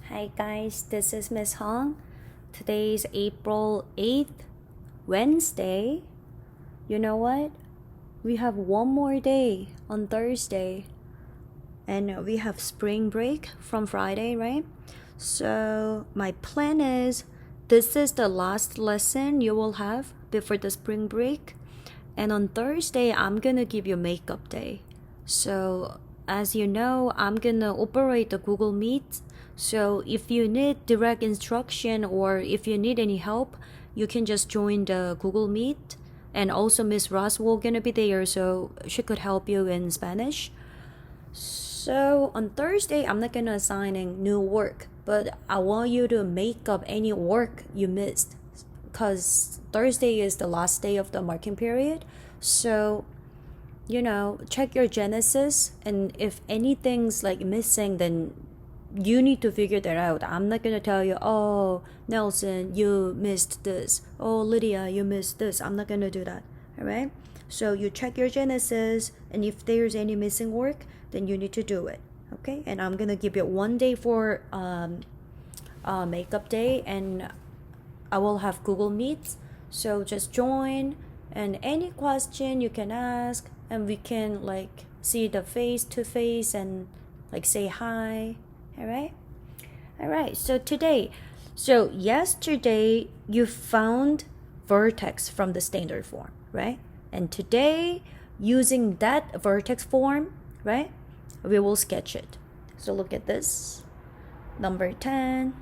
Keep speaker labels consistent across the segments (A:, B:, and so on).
A: Hi guys, this is Ms. Hong. Today is April 8th, Wednesday. You know what? We have one more day on Thursday. And we have spring break from Friday, right? So my plan is this is the last lesson you will have before the spring break. And on Thursday, I'm gonna give you makeup day. So as you know, I'm gonna operate the Google Meet. So if you need direct instruction or if you need any help, you can just join the Google Meet. And also Miss Ross will gonna be there, so she could help you in Spanish. So on Thursday, I'm not gonna assign any new work, but I want you to make up any work you missed, because Thursday is the last day of the marking period. So check your Genesis, and if anything's like missing, then you need to figure that out. I'm not gonna tell you, oh, Nelson, you missed this. Oh, Lydia, you missed this. I'm not gonna do that. All right. So you check your Genesis, and if there's any missing work, then you need to do it. Okay. And I'm gonna give you one day for makeup day, and I will have Google Meets. So just join, and any question you can ask, and we can like see the face to face and like say hi. All right, so yesterday you found vertex from the standard form, right? And today, using that vertex form, right, we will sketch it. So look at this, number 10,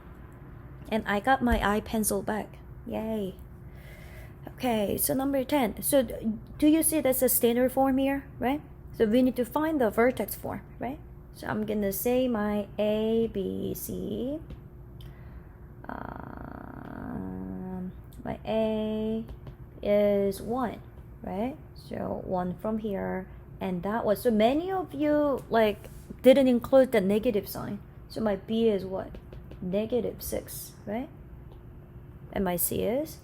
A: and I got my eye pencil back. Yay. Okay, so number 10. So do you see that's a standard form here, right? So we need to find the vertex form, right? So I'm gonna say my A, B, C. My A is 1, right? So 1 from here, and that was, so many of you like didn't include the negative sign. So my B is what? -6, right? And my C is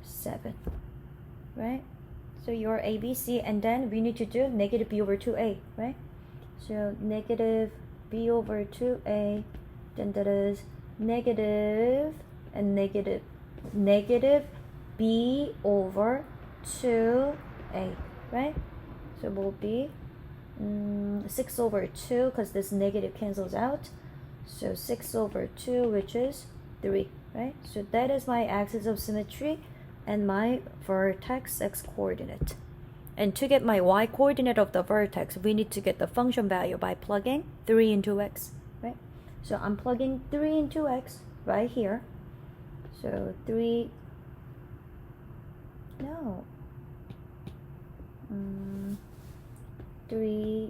A: 7, right? So your A, B, C, and then we need to do negative B over 2A, right? So negative B over 2A, then that is negative and negative B over 2A, right? So it will be 6 over 2, because this negative cancels out. So 6 over 2, which is 3, right? So that is my axis of symmetry and my vertex x coordinate. And to get my y coordinate of the vertex, we need to get the function value by plugging 3 into x, right? So I'm plugging 3 into x right here. So 3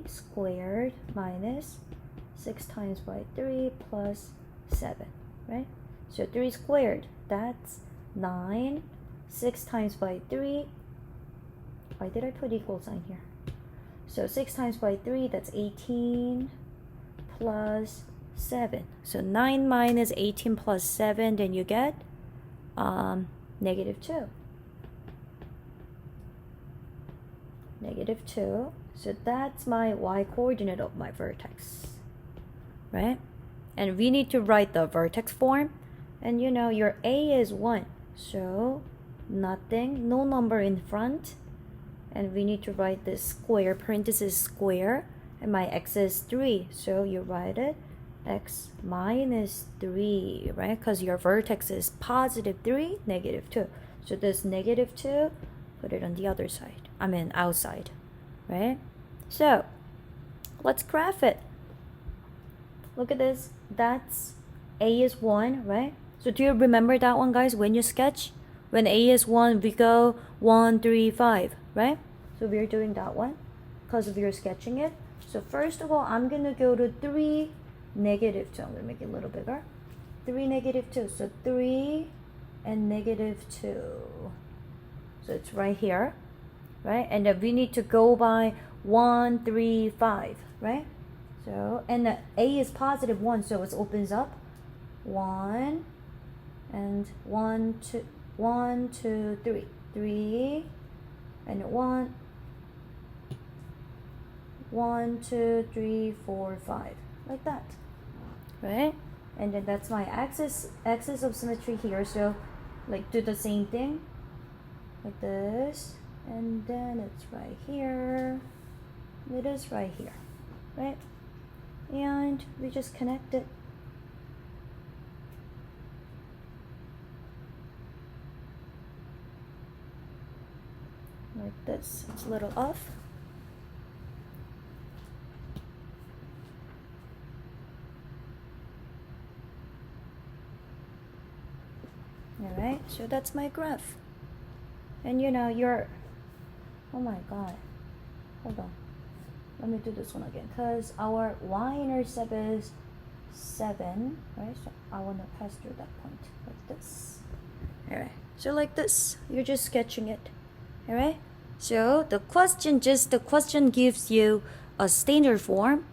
A: squared minus 6 times by 3 plus 7, right? So 3 squared, that's 9. 6 times by 3, why did I put equal sign here? So 6 times by 3, that's 18 plus 7. So 9 minus 18 plus 7, then you get -2. -2. So that's my y coordinate of my vertex, right? And we need to write the vertex form. And your A is 1. So nothing, no number in front. And we need to write this square, parenthesis square, and my x is 3. So you write it x minus 3, right? Because your vertex is +3, -2. So this -2, put it on the other side. I mean outside, right? So let's graph it. Look at this. That's A is 1, right? So do you remember that one, guys? When you sketch, when A is 1, we go 1, 3, 5, right? So we're doing that one because we're sketching it. So first of all, I'm gonna go to 3, -2. I'm gonna make it a little bigger. 3, -2. So 3 and -2. So it's right here, right? And then we need to go by 1, 3, 5, right? So, and A is +1, so it opens up 1 and 1, 2, 1, 2, 3, 3, and 1, 1, 2, 3, 4, 5, like that. right? And then that's my axis of symmetry here. So like do the same thing like this, and then it's right here, it is right here, right? And we just connect it. Like this. It's a little off. Alright, so that's my graph. And you know, oh my god, hold on, let me do this one again, because our y-intercept is 7, right? So I want to pass through that point like this. Alright, so like this, you're just sketching it. Alright, so the question gives you a standard form,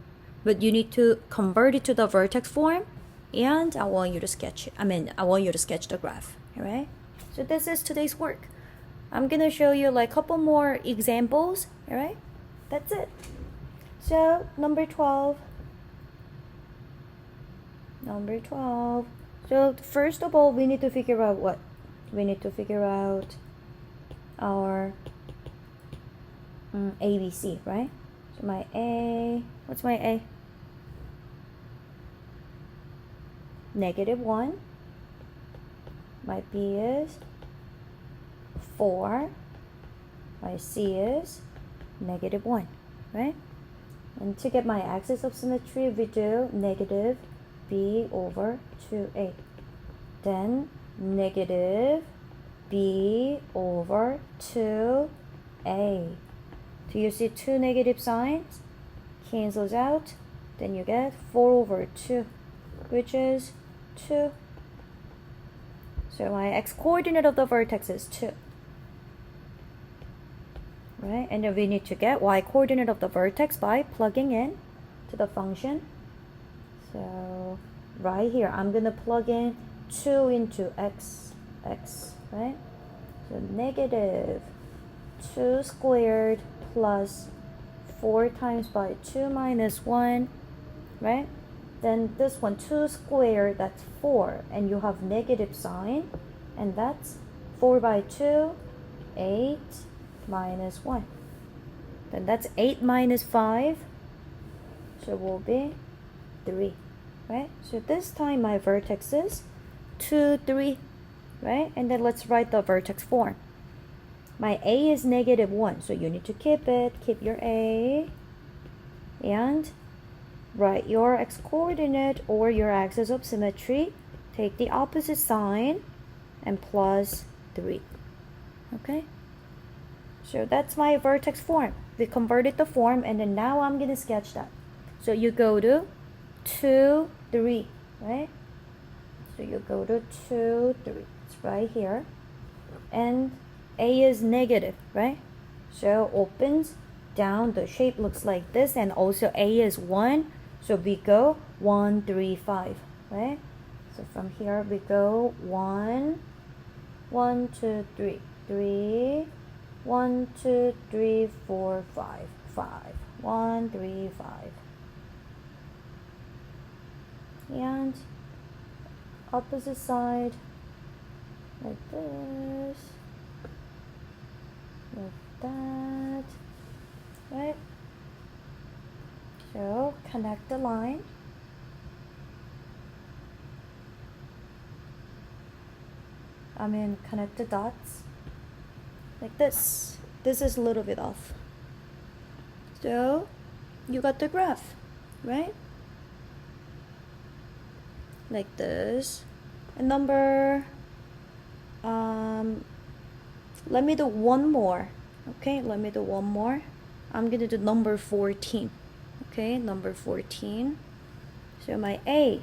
A: but you need to convert it to the vertex form, and I want you to sketch it. I want you to sketch the graph. Alright, so this is today's work. I'm gonna show you like a couple more examples. Alright, that's it. So number 12. So first of all, we need to figure out what? We need to figure out our ABC, right? So my A, what's my A? -1. My B is 4. My C is -1, right? And to get my axis of symmetry, we do negative B over 2A. Then negative B over 2A. Do you see two negative signs? Cancels out. Then you get 4 over 2, which is 2. So my x-coordinate of the vertex is 2. Right? And then we need to get y-coordinate of the vertex by plugging in to the function. So right here, I'm going to plug in 2 into x, right? So negative 2 squared plus 4 times by 2 minus 1, right? Then this one, 2 squared, that's 4, and you have negative sign, and that's 4 by 2, 8 minus 1. Then that's 8 minus 5, so it will be 3, right? So this time my vertex is 2, 3, right? And then let's write the vertex form. My A is -1, so you need to keep it. Keep your A. And write your x-coordinate or your axis of symmetry. Take the opposite sign and plus 3. Okay? So that's my vertex form. We converted the form, and then now I'm going to sketch that. So you go to 2, 3, right? So you go to 2, 3. It's right here. And A is negative, right? So opens down, the shape looks like this, and also A is 1. So we go 1, 3, 5, right? So from here we go 1, 1, 2, 3, 3, 1, 2, 3, 4, 5, 5, 1, 3, 5. And opposite side like this, like that, right? So connect the line. Connect the dots like this. This is a little bit off. So you got the graph, right? Like this. And number, let me do one more. Okay, let me do one more. I'm gonna do number 14. Okay, number 14. So my A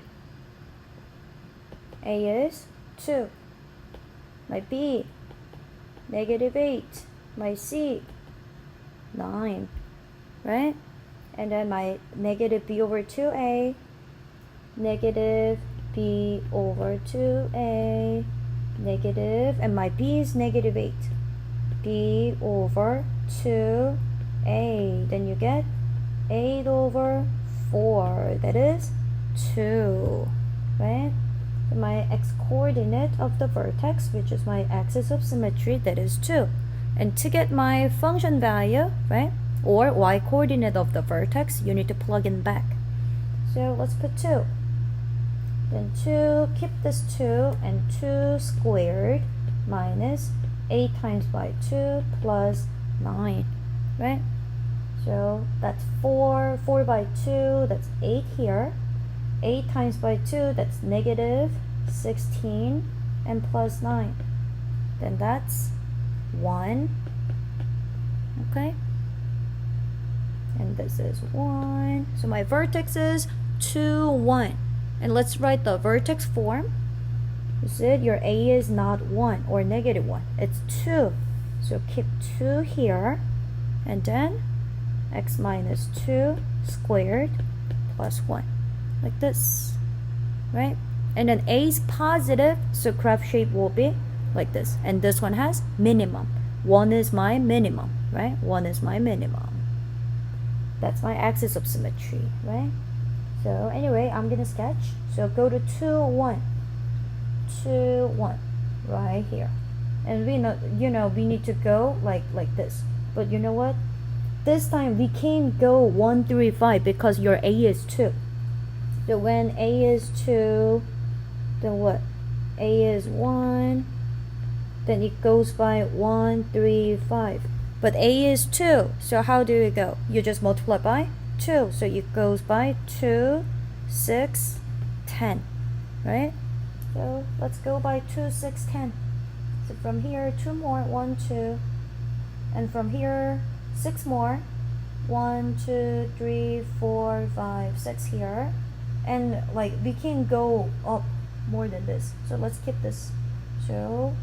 A: is 2. My B, -8. My C, 9, right? And then my negative B over 2A, negative B over 2A, negative, and my B is -8. B over 2A. Then you get 8 over 4. That is 2, right? So my x-coordinate of the vertex, which is my axis of symmetry, that is 2. And to get my function value, right, or y-coordinate of the vertex, you need to plug in back. So let's put 2. Then 2, keep this 2, and 2 squared minus 8 times by 2 plus 9, right? So that's 4, 4 by 2, that's 8 here. 8 times by 2, that's negative 16, and plus 9. Then that's 1, okay? And this is 1. So my vertex is 2, 1. And let's write the vertex form. You said your A is not 1 or negative 1. It's 2. So keep 2 here. And then x minus 2 squared plus 1. Like this. Right? And then A is positive. So graph shape will be like this. And this one has minimum. 1 is my minimum. Right? 1 is my minimum. That's my axis of symmetry. Right? So anyway, I'm gonna sketch. So go to 2, 1, 2, 1, right here. And we know, we need to go like this. But you know what? This time we can't go 1, 3, 5 because your A is 2. So when A is 2, then what? A is 1. Then it goes by 1, 3, 5. But A is 2. So how do it go? You just multiply by 2, so it goes by 2, 6, 10, right? So let's go by 2, 6, 10. So from here 2 more, 1, 2, and from here 6 more, 1, 2, 3, 4, 5, 6 here, and like we can go up more than this. So let's keep this. So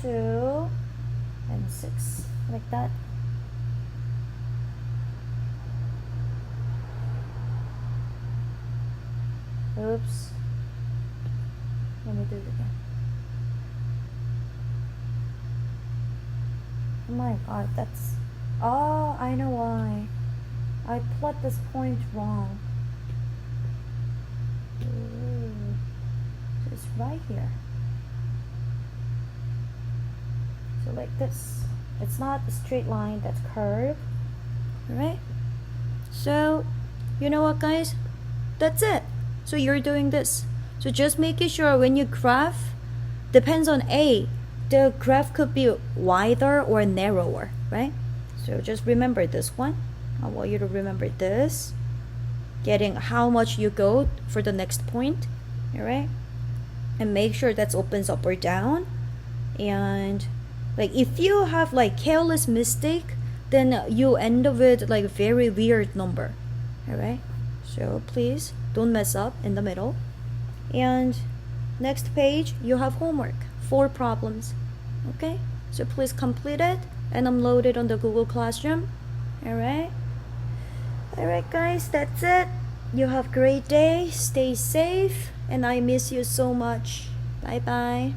A: 2 and 6 like that. Oops. Let me do it again. Oh my god, that's... Oh, I know why. I plot this point wrong. Ooh. So it's right here. So like this. It's not a straight line, that's curved. Alright? So, you know what guys? That's it. So you're doing this. So just making sure when you graph, depends on A, the graph could be wider or narrower, right? So just remember this one. I want you to remember this. Getting how much you go for the next point, alright? And make sure that opens up or down. And like if you have like careless mistake, then you end up with like very weird number, alright? So please don't mess up in the middle. And next page, you have homework, 4 problems. Okay, so please complete it and upload it on the Google Classroom. Alright guys, that's it. You have a great day, stay safe, and I miss you so much. Bye bye.